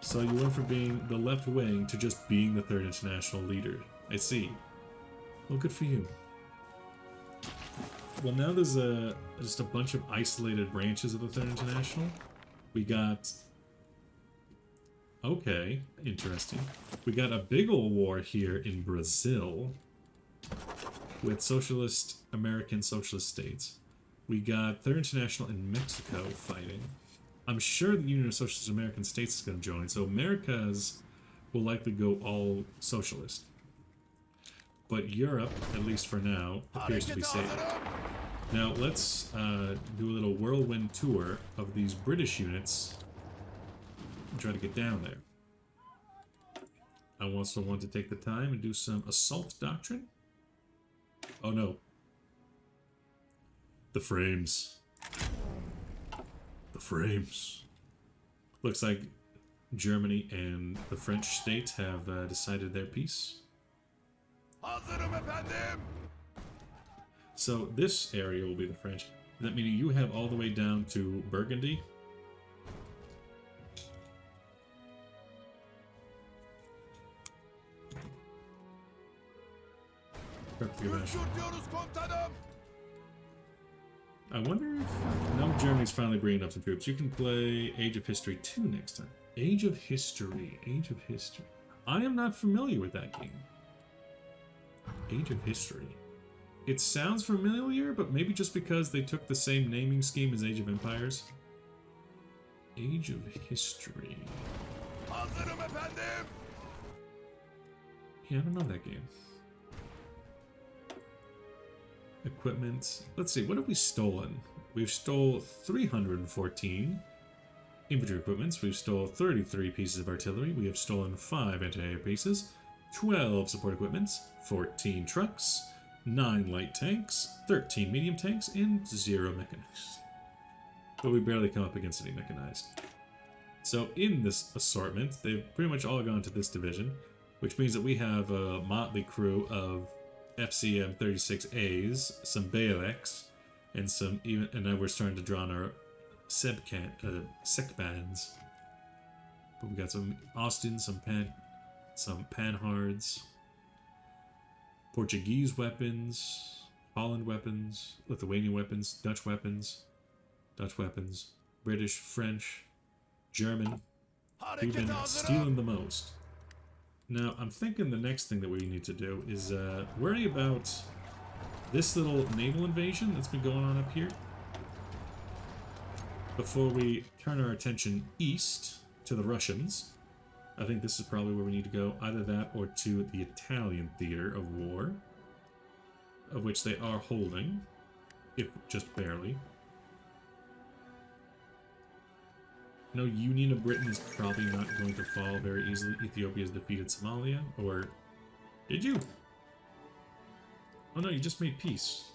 So you went from being the left wing to just being the Third International leader. I see. Well, good for you. Well, now there's just a bunch of isolated branches of the Third International. We got... Okay, interesting. We got a big ol' war here in Brazil with American socialist states. We got Third International in Mexico fighting. I'm sure the Union of Socialist American States is going to join, so Americas will likely go all socialist. But Europe, at least for now, appears to be safe. Now let's do a little whirlwind tour of these British units and try to get down there. I also want to take the time and do some assault doctrine. Oh no. The frames. The frames. Looks like Germany and the French state have decided their peace. So this area will be the French. Does that mean you have all the way down to Burgundy? I wonder if... No, Germany's finally bringing up some troops. You can play Age of History 2 next time. Age of History. Age of History. I am not familiar with that game. Age of History. It sounds familiar, but maybe just because they took the same naming scheme as Age of Empires. Age of History. Yeah, I don't know that game. Equipment. Let's see, what have we stolen? We've stole 314 infantry equipments. We've stole 33 pieces of artillery. We have stolen 5 anti-air pieces, 12 support equipments, 14 trucks, 9 light tanks, 13 medium tanks, and 0 mechanized. But we barely come up against any mechanized. So in this assortment, they've pretty much all gone to this division, which means that we have a motley crew of FCM 36As, some Balex, and some even, and now we're starting to draw on our sec bands. But we got some Austin, some Panhards, Portuguese weapons, Holland weapons, Lithuanian weapons, Dutch weapons, British, French, German. We've been stealing the most. Now, I'm thinking the next thing that we need to do is worry about this little naval invasion that's been going on up here before we turn our attention east to the Russians. I think this is probably where we need to go, either that or to the Italian theater of war, of which they are holding, if just barely. No, Union of Britain is probably not going to fall very easily. Ethiopia has defeated Somalia, or did you? Oh no, you just made peace.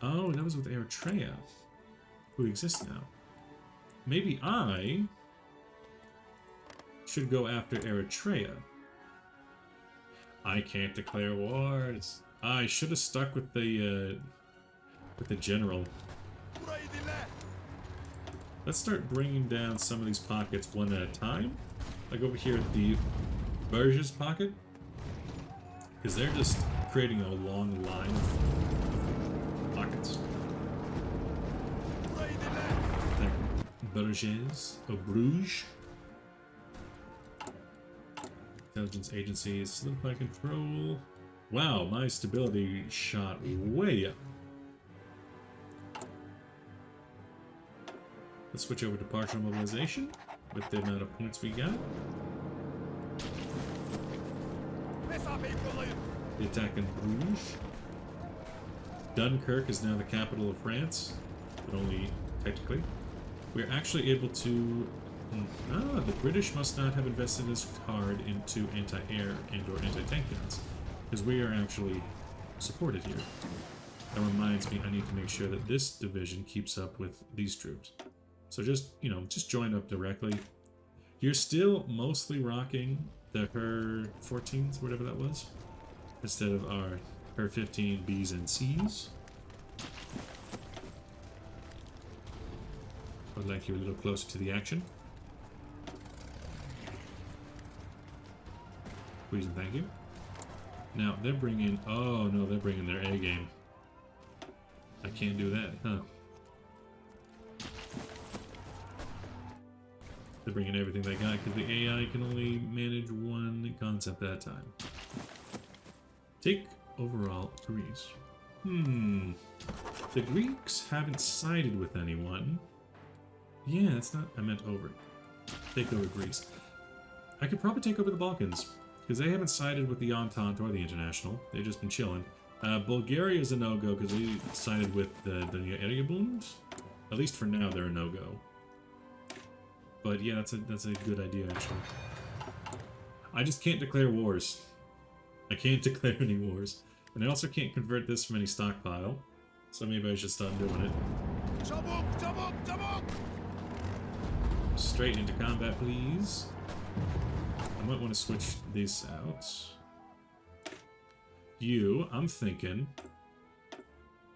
Oh, that was with Eritrea, who exists now. Maybe I should go after Eritrea. I can't declare war. I should have stuck with the general. Let's start bringing down some of these pockets one at a time. Like over here at the Burgess pocket. Because they're just creating a long line of pockets. Burgess of Bruges. Intelligence agencies, solidify control. Wow, my stability shot way up. Let's switch over to partial mobilization with the amount of points we got. The attack in Bruges. Dunkirk is now the capital of France, but only technically. We're actually able to... the British must not have invested as hard into anti-air and or anti-tank units, because we are actually supported here. That reminds me, I need to make sure that this division keeps up with these troops. So just, you know, just join up directly. You're still mostly rocking the HER-14s, whatever that was, instead of our HER-15 Bs and Cs. I'd like you a little closer to the action. Please and thank you. Now, they're bringing... Oh, no, they're bringing their A game. I can't do that, huh? They're bringing everything they got, because the AI can only manage one concept at a time. Take overall Greece. The Greeks haven't sided with anyone. Yeah, that's not... I meant over. Take over Greece. I could probably take over the Balkans, because they haven't sided with the Entente or the International. They've just been chilling. Bulgaria is a no-go, because they sided with the Ergebund. At least for now, they're a no-go. But yeah, that's a good idea, actually. I just can't declare wars. I can't declare any wars. And I also can't convert this from any stockpile. So maybe I should stop doing it. Straight into combat, please. I might want to switch these out. I'm thinking...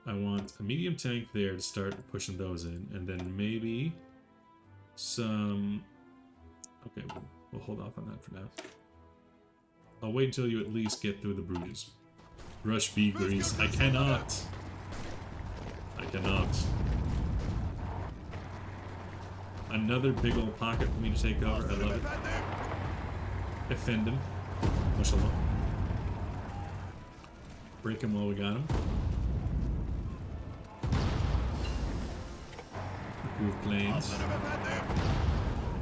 I want a medium tank there to start pushing those in. And then maybe... some... Okay, we'll hold off on that for now. I'll wait until you at least get through the Bruges. Rush B, Greece. I cannot! I cannot. Another big old pocket for me to take over. I love it. Defend him. Mashallah. Break him while we got him. Improved planes.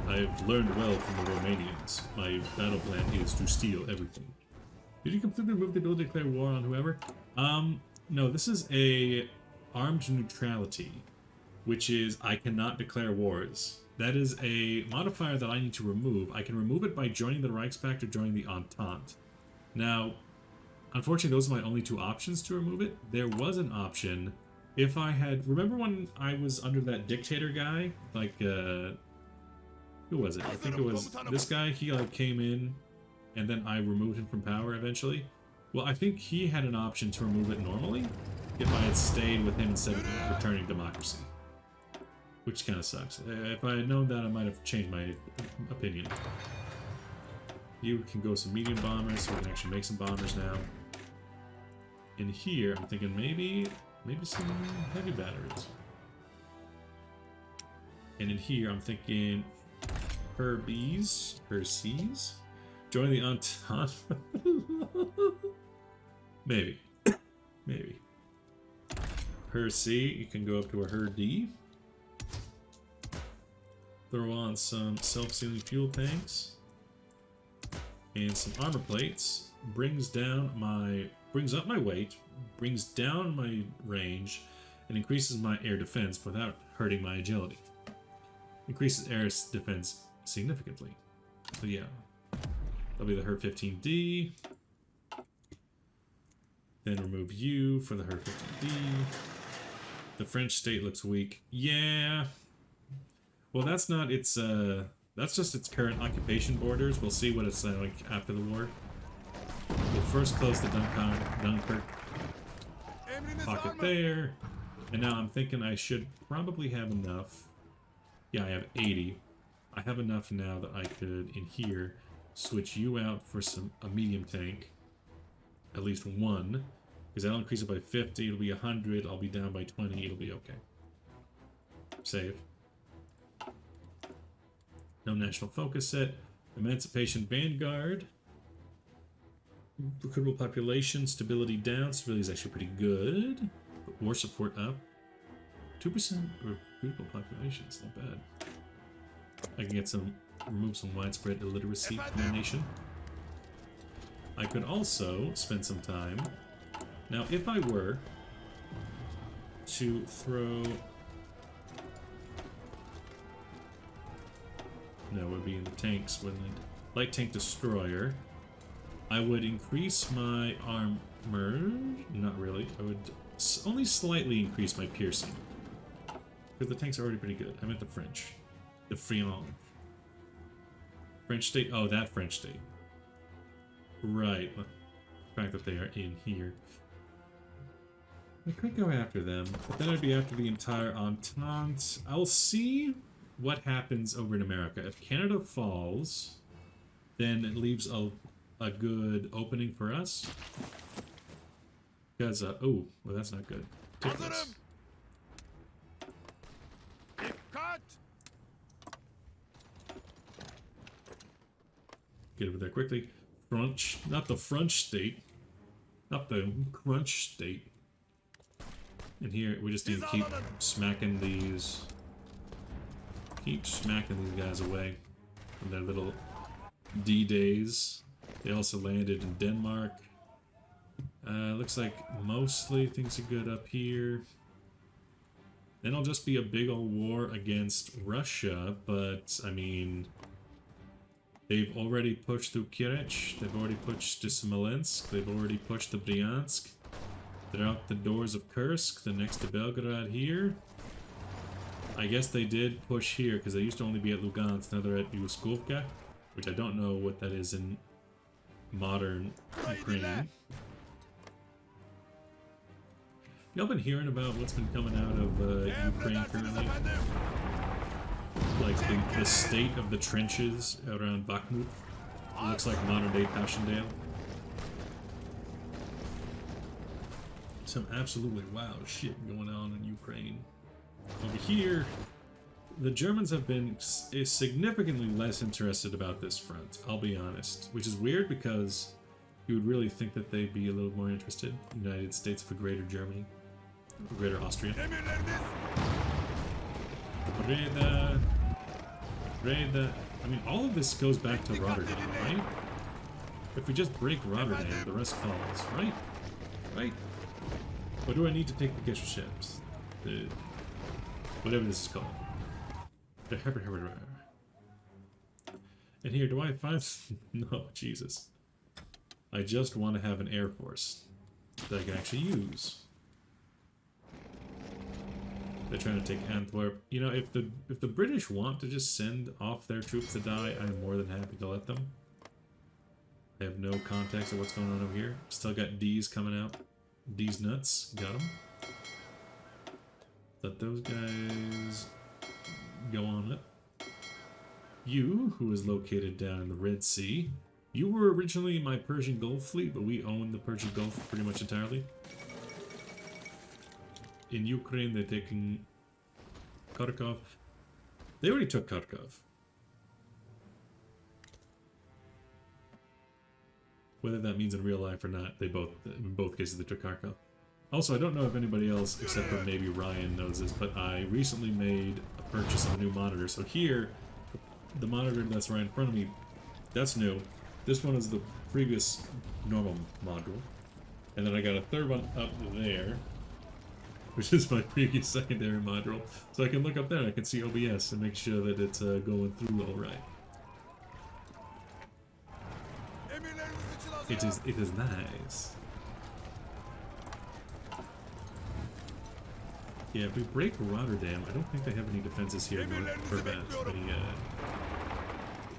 I've learned well from the Romanians. My battle plan is to steal everything. Did you completely remove the ability to declare war on whoever? No, this is a armed neutrality, which is I cannot declare wars. That is a modifier that I need to remove. I can remove it by joining the Reichspakt or joining the Entente. Now, unfortunately, those are my only two options to remove it. There was an option if I had... Remember when I was under that dictator guy? Like, who was it? I think it was this guy. He, like, came in, and then I removed him from power eventually. Well, I think he had an option to remove it normally if I had stayed with him instead of returning democracy. Which kind of sucks. If I had known that, I might have changed my opinion. You can go some medium bombers, so we can actually make some bombers now. In here, I'm thinking maybe some heavy batteries. And in here, I'm thinking her B's, her C's. Join the Entente. Maybe. Maybe. Her C, you can go up to a her D. Throw on some self-sealing fuel tanks. And some armor plates. Brings up my weight, brings down my range, and increases my air defense without hurting my agility. Increases air defense significantly. So yeah. That'll be the Her 15D. Then remove you for the Her 15D. The French state looks weak. Yeah. Well, that's not its, that's just its current occupation borders. We'll see what it's like after the war. We'll first close the Dunkirk pocket there. And now I'm thinking I should probably have enough. Yeah, I have 80. I have enough now that I could, in here, switch you out for a medium tank. At least one. Because that'll increase it by 50. It'll be 100. I'll be down by 20. It'll be okay. Save. No national focus set. Emancipation Vanguard. Recruitable population. Stability down. Stability is actually pretty good. But war support up. 2% recruitable population. It's not bad. I can get remove some widespread illiteracy in the nation. I could also spend some time. Now, if I were to throw... No, it would be in the tanks, wouldn't it? Light tank destroyer. I would increase my armor. Not really. I would only slightly increase my piercing. Because the tanks are already pretty good. I meant the French. The Friand. French state? Oh, that French state. Right. The fact that they are in here. I could go after them, but then I'd be after the entire Entente. I'll see what happens over in America. If Canada falls, then it leaves a a good opening for us. Because, oh, well, that's not good. Take this. Get over there quickly. Crunch, not the French state. Not the crunch state. And here, we just need to keep smacking these... Keep smacking these guys away from their little D-days. They also landed in Denmark. Looks like mostly things are good up here. Then it'll just be a big old war against Russia, but, I mean... They've already pushed through Kaiserreich, they've already pushed to Smolensk, they've already pushed to Bryansk. They're out the doors of Kursk, they're next to Belgrade here. I guess they did push here, because they used to only be at Lugansk, now they're at Yuskovka, which I don't know what that is in modern Ukraine. Y'all been hearing about what's been coming out of Ukraine currently? Like the state of the trenches around Bakhmut. It looks like modern-day Passchendaele. Some absolutely wild shit going on in Ukraine. Over here, the Germans have been significantly less interested about this front, I'll be honest. Which is weird because you would really think that they'd be a little more interested. United States for Greater Germany. Greater Austria. Breda. I mean, all of this goes back to Rotterdam, right? If we just break Rotterdam, the rest falls, right? Right? Or do I need to take the Gesher ships? The... whatever this is called. The And here, do I find... no, Jesus. I just want to have an air force that I can actually use. They're trying to take Antwerp. You know, if the British want to just send off their troops to die, I'm more than happy to let them. I have no context of what's going on over here. Still got D's coming out. D's nuts. Got them. Let those guys go on up. You, who is located down in the Red Sea, you were originally my Persian Gulf fleet, but we own the Persian Gulf pretty much entirely. In Ukraine, they're taking Kharkov. They already took Kharkov. Whether that means in real life or not, in both cases, they took Kharkov. Also, I don't know if anybody else, except for maybe Ryan, knows this, but I recently made a purchase of a new monitor. So here, the monitor that's right in front of me, that's new. This one is the previous normal module. And then I got a third one up there, which is my previous secondary module. So I can look up there and I can see OBS and make sure that it's going through all right. It is nice. Yeah, if we break Rotterdam, I don't think they have any defenses here to prevent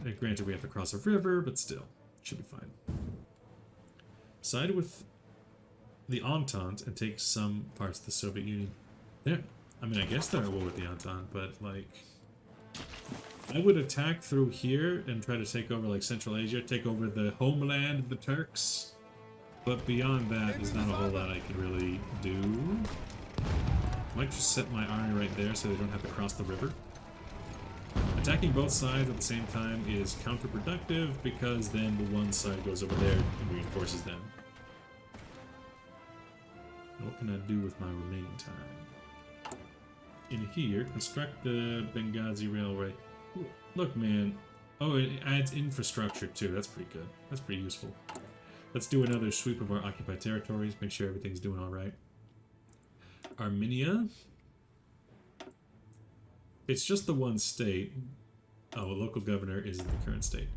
any, granted, we have to cross a river, but still, should be fine. Side with the Entente and take some parts of the Soviet Union. Yeah, I mean, I guess they're at war with the Entente, but, like, I would attack through here and try to take over, like, Central Asia, take over the homeland of the Turks. But beyond that, there's not a whole lot I can really do. Might just set my army right there so they don't have to cross the river. Attacking both sides at the same time is counterproductive because then the one side goes over there and reinforces them. What can I do with my remaining time? In here, construct the Benghazi Railway. Ooh, look, man. Oh, it adds infrastructure too. That's pretty good. That's pretty useful. Let's do another sweep of our occupied territories. Make sure everything's doing all right. Armenia. It's just the one state. Oh, a local governor is in the current state.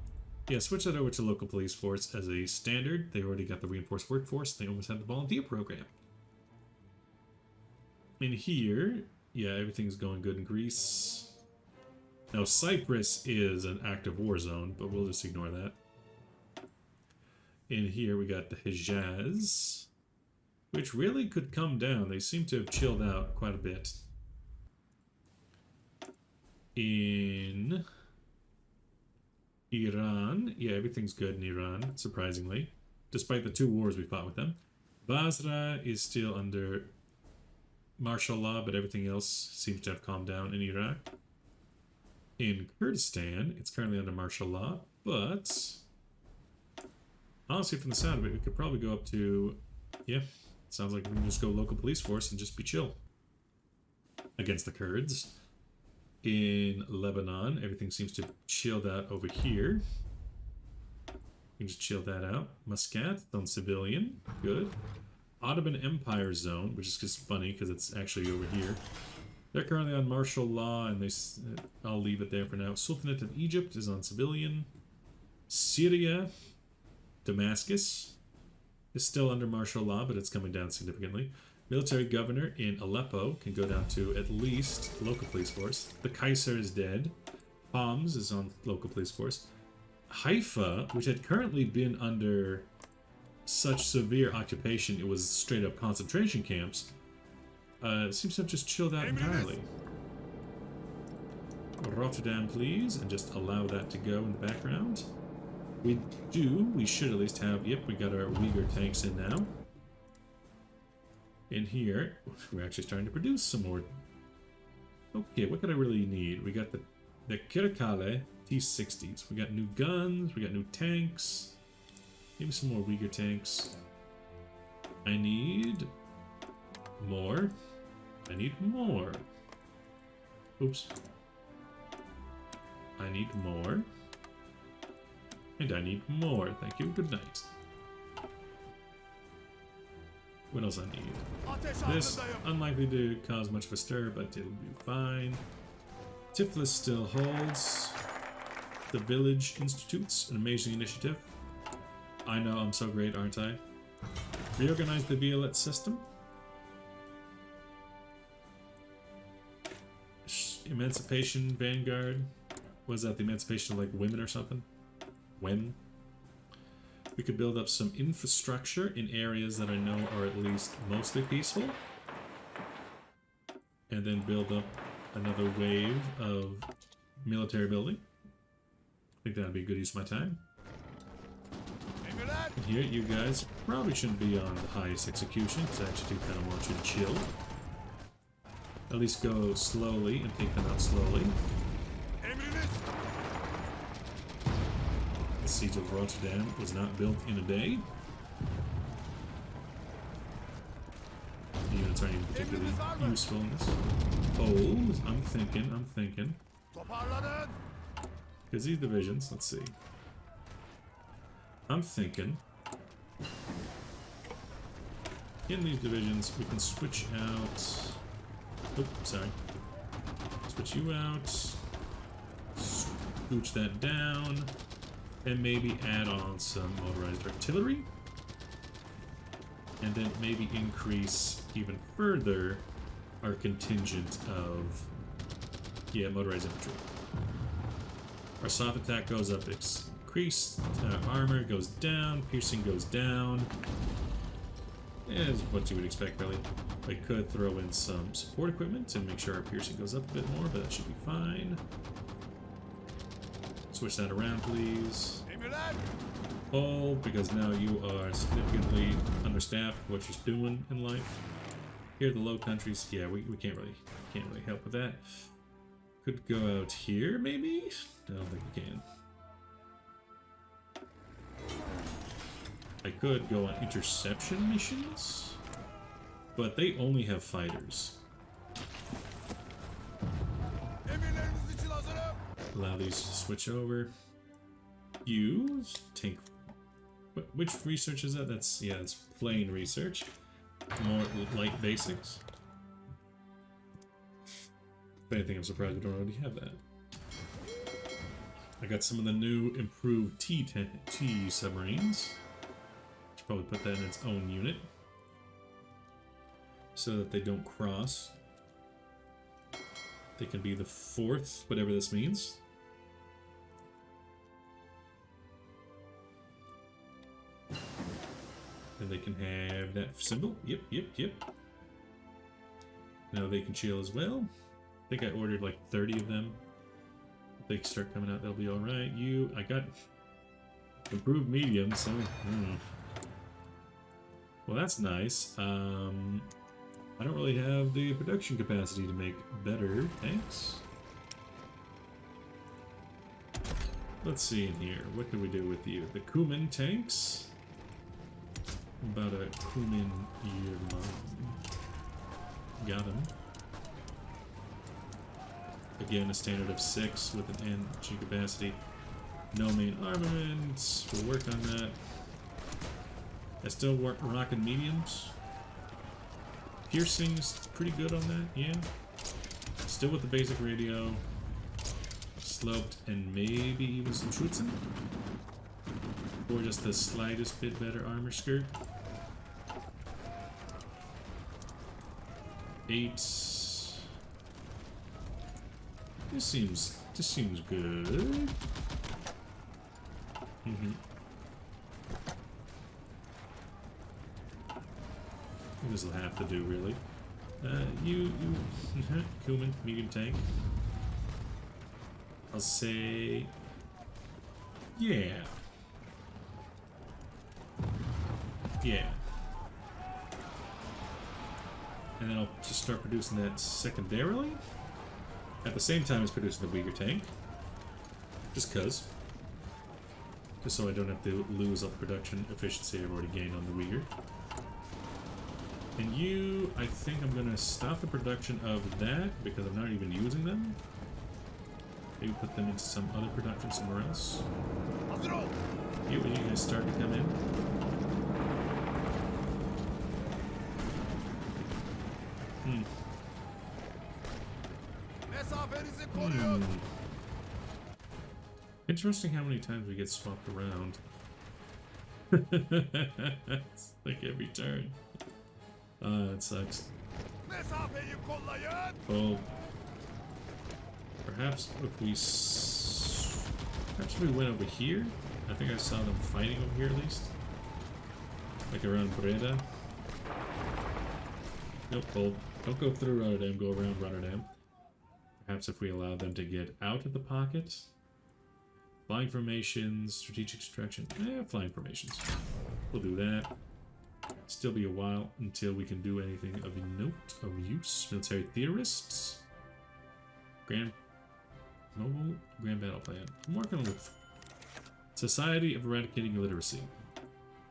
Yeah, switch that over to local police force as a standard. They already got the reinforced workforce. They almost have the volunteer program. In here, yeah, everything's going good in Greece. Now, Cyprus is an active war zone, but we'll just ignore that. In here, we got the Hejaz, which really could come down. They seem to have chilled out quite a bit. In Iran. Yeah, everything's good in Iran, surprisingly. Despite the 2 wars we fought with them. Basra is still under martial law, but everything else seems to have calmed down in Iraq. In Kurdistan, it's currently under martial law, but honestly, from the sound of it, we could probably go up to, yeah, sounds like we can just go local police force and just be chill against the Kurds. In Lebanon, everything seems to chill out over here. You can just chill that out. Muscat, on civilian, good. Ottoman Empire zone, which is just funny because it's actually over here. They're currently on martial law, and I'll leave it there for now. Sultanate of Egypt is on civilian. Syria, Damascus is still under martial law, but it's coming down significantly. Military governor in Aleppo can go down to at least local police force. The Kaiser is dead. Homs is on local police force. Haifa, which had currently been under such severe occupation it was straight up concentration camps, seems to have just chilled out entirely. Rotterdam, please, and just allow that to go in the background. We should at least have, yep, we got our Uyghur tanks in now. In here, we're actually starting to produce some more. Okay, what could I really need? We got the Kirkale T-60s. We got new guns, we got new tanks. Maybe some more Uyghur tanks. I need more. I need more. Oops. I need more. And I need more. Thank you. Good night. What else I need? This, unlikely to cause much of a stir, but it'll be fine. Tiflis still holds. The Village Institutes, an amazing initiative. I know, I'm so great, aren't I? Reorganize the Violet system. Emancipation Vanguard. Was that the emancipation of like women or something? When? We could build up some infrastructure in areas that I know are at least mostly peaceful. And then build up another wave of military building. I think that'd be a good use of my time. And here, you guys probably shouldn't be on the highest execution, because I actually do kind of want you to chill. At least go slowly and take them out slowly. The siege of Rotterdam was not built in a day. The units aren't even particularly useful in this. Hold. I'm thinking. Because these divisions, let's see. I'm thinking. In these divisions, we can switch out. Oops, sorry. Switch you out. Scooch that down. And maybe add on some motorized artillery. And then maybe increase even further our contingent of, yeah, motorized infantry. Our soft attack goes up, increased armor goes down, piercing goes down. Is what you would expect, really. I could throw in some support equipment and make sure our piercing goes up a bit more, but that should be fine. Switch that around, please. Hold, because now you are significantly understaffed for what you're doing in life. Here, the Low Countries, yeah, we can't really help with that. Could go out here, maybe? I don't think we can. I could go on interception missions, but they only have fighters. Allow these to switch over. Use tank. Which research is that? That's, yeah, it's plain research. More light basics. If anything, I'm surprised we don't already have that. I got some of the new improved T submarines. Should probably put that in its own unit so that they don't cross. They can be the fourth, whatever this means. And they can have that symbol. Yep. Now they can chill as well. I think I ordered like 30 of them. They start coming out, they'll be alright. I got improved medium, so... Well, that's nice. I don't really have the production capacity to make better tanks. Let's see in here. What can we do with you? The Kuman tanks? About a Kuman year mom. Got him. Again, a standard of 6 with an energy capacity. No main armament. We'll work on that. I still work rocking mediums. Piercing's pretty good on that, yeah. Still with the basic radio. Sloped and maybe even some Schützen. Or just the slightest bit better armor skirt. 8. This seems good. This will have to do, really. You Kuman, medium tank. I'll say, yeah. And then I'll just start producing that secondarily. At the same time as producing the Uyghur tank. Just cause. Just so I don't have to lose all the production efficiency I've already gained on the Uyghur. And you, I think I'm gonna stop the production of that because I'm not even using them. Maybe put them into some other production somewhere else. You, when you guys start to come in. Interesting how many times we get swapped around. It's like every turn. It sucks. Well, perhaps if we went over here. I think I saw them fighting over here at least. Like around Breda. Nope, don't go through Rotterdam, go around Rotterdam. Perhaps if we allow them to get out of the pocket. Flying formations, strategic extraction. Flying formations. We'll do that. Still be a while until we can do anything of note, of use. Military theorists. Grand battle plan. I'm working with Society of Eradicating Illiteracy.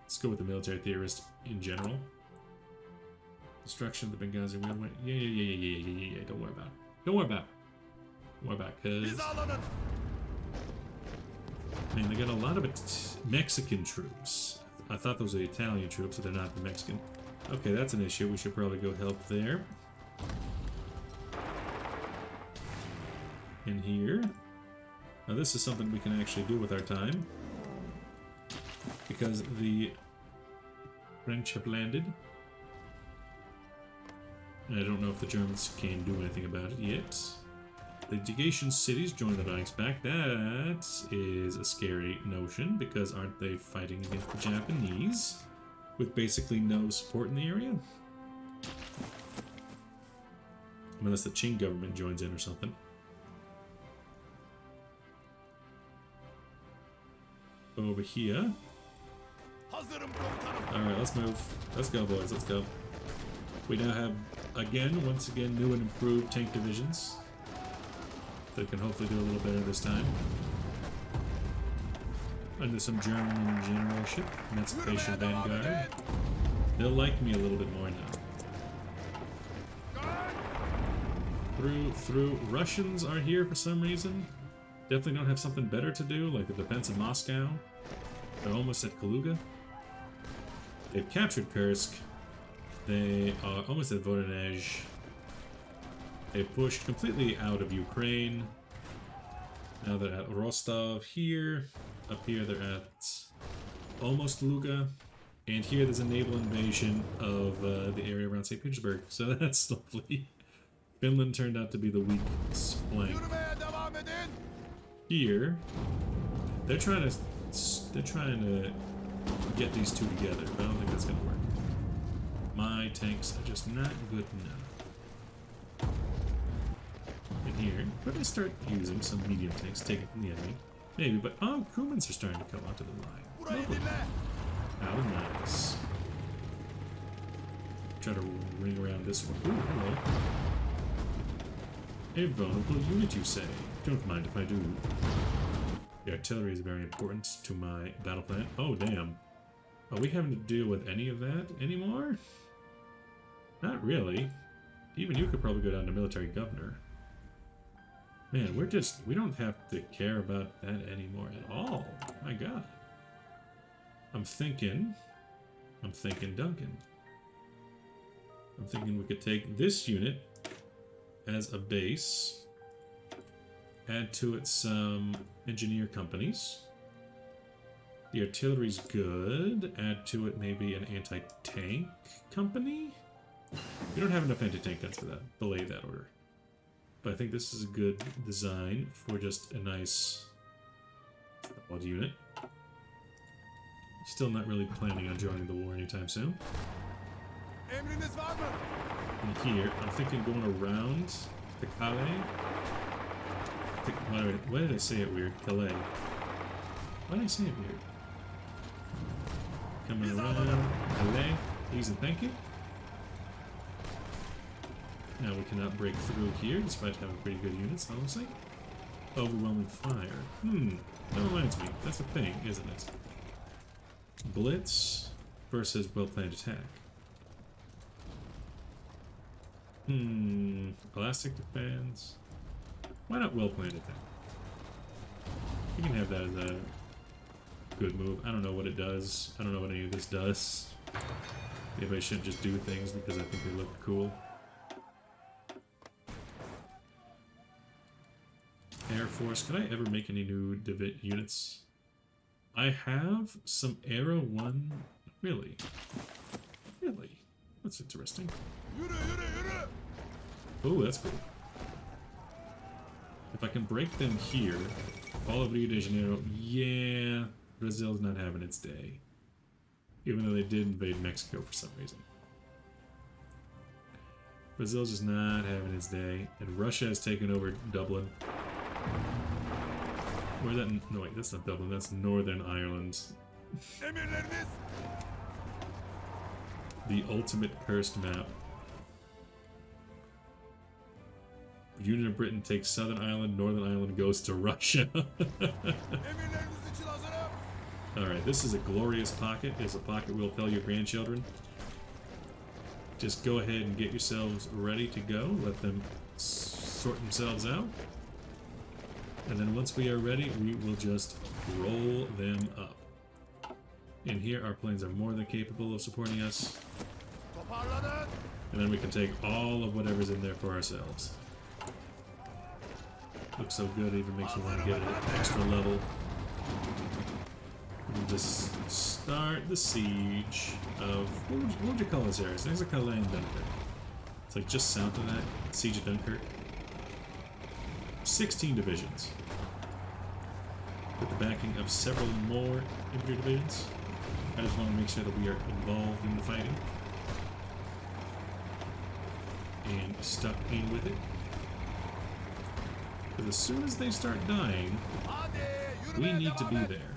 Let's go with the military theorist in destruction of the Benghazi Railway. Yeah. Don't worry about it. Don't worry about it, cause man, they got a lot of Mexican troops. I thought those were the Italian troops, so they're not the Mexican. Okay, that's an issue. We should probably go help there. In here. Now this is something we can actually do with our time. Because the French have landed. And I don't know if the Germans can do anything about it yet. The legation cities join the Reichsback. That is a scary notion, because aren't they fighting against the Japanese? With basically no support in the area? Unless the Qing government joins in or something. Over here. Alright, let's move. Let's go, boys, let's go. We now have, once again, new and improved tank divisions. That can hopefully do a little better this time. Under some German generalship, Emancipation Vanguard. They'll like me a little bit more now. Through Russians are here for some reason. Definitely don't have something better to do, like the defense of Moscow. They're almost at Kaluga. They've captured Kursk. They are almost at Voronezh. They pushed completely out of Ukraine. Now they're at Rostov here. Up here they're at almost Luga. And here there's a naval invasion of the area around St. Petersburg. So that's lovely. Finland turned out to be the weak flank. Here, they're trying to get these two together, but I don't think that's gonna work. My tanks are just not good enough. And here. But I start using some medium tanks taken from the enemy. Maybe, but oh, Kumans are starting to come onto the line. Lovely. How nice. Try to ring around this one. Ooh, hello. A vulnerable unit, you say? Don't mind if I do. The artillery is very important to my battle plan. Oh, damn. Are we having to deal with any of that anymore? Not really. Even you could probably go down to military governor. Man, we don't have to care about that anymore at all. My god. I'm thinking Duncan. I'm thinking we could take this unit as a base, add to it some engineer companies. The artillery's good. Add to it maybe an anti-tank company? We don't have enough anti-tank guns for that. Belay that order. But I think this is a good design for just a nice odd unit. Still not really planning on joining the war anytime soon. And here, I'm thinking going around to Calais. Why did I say it weird? Calais. Why did I say it weird? Coming around Calais. Please and thank you. Now we cannot break through here, despite having pretty good units, honestly. Overwhelming fire. That reminds me. That's a thing, isn't it? Blitz versus well-planned attack. Elastic defense. Why not well-planned attack? You can have that as a good move. I don't know what it does. I don't know what any of this does. Maybe I shouldn't just do things because I think they look cool. Air Force. Could I ever make any new units? I have some Arrow 1. Really? Really? That's interesting. Oh, that's cool. If I can break them here, all of Rio de Janeiro, yeah, Brazil's not having its day. Even though they did invade Mexico for some reason. Brazil's just not having its day, and Russia has taken over Dublin. Where's that? No, wait, that's not Dublin, that's Northern Ireland. The ultimate cursed map. Union of Britain takes Southern Ireland, Northern Ireland goes to Russia. Alright, this is a glorious pocket. It's a pocket we'll tell your grandchildren. Just go ahead and get yourselves ready to go. Let them sort themselves out. And then once we are ready, we will just roll them up. In here, our planes are more than capable of supporting us. And then we can take all of whatever's in there for ourselves. Looks so good, it even makes me want to get an extra level. We'll just start the siege of... What would you call this area? There's a Calais and Dunkirk. It's like just south of that. Siege of Dunkirk. 16 divisions. With the backing of several more infantry divisions. I just want to make sure that we are involved in the fighting. And stuck in with it. Because as soon as they start dying, we need to be there.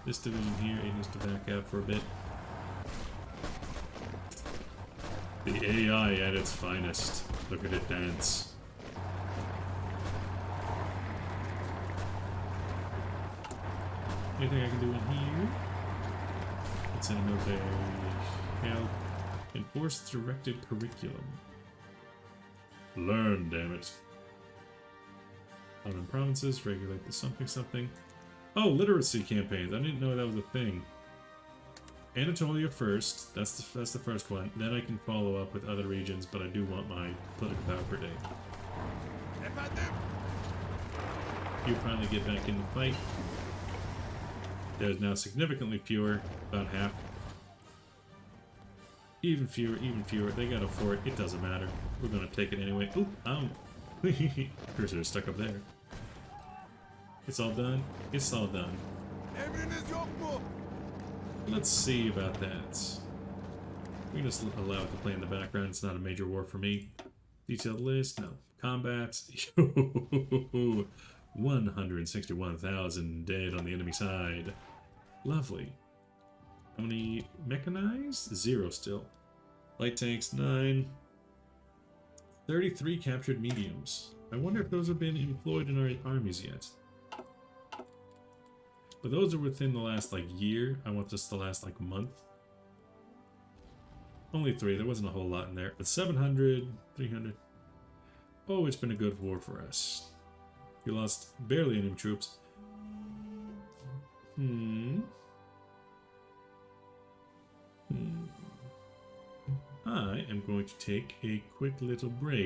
This division here, it needs to back out for a bit. The AI at its finest. Look at it dance. Anything I can do in here? Let's send a military help. Enforce directed curriculum. Learn, damn it. Ottoman provinces, regulate the something. Oh, literacy campaigns. I didn't know that was a thing. Anatolia first. That's the first one. Then I can follow up with other regions, but I do want my political power per day. You finally get back in the fight. There's now significantly fewer, about half. Even fewer. They got a fort. It doesn't matter. We're gonna take it anyway. Oop, ow. Cursor is stuck up there. It's all done. It's all done. Let's see about that. We can just allow it to play in the background. It's not a major war for me. Detailed list? No. combat. 161,000 dead on the enemy side. Lovely. How many mechanized? 0 still. Light tanks, 9. 33 captured mediums. I wonder if those have been employed in our armies yet. But those are within the last, like, year. I want this to last, like, a month. Only 3. There wasn't a whole lot in there. But 700, 300. Oh, it's been a good war for us. We lost barely any troops. I am going to take a quick little break.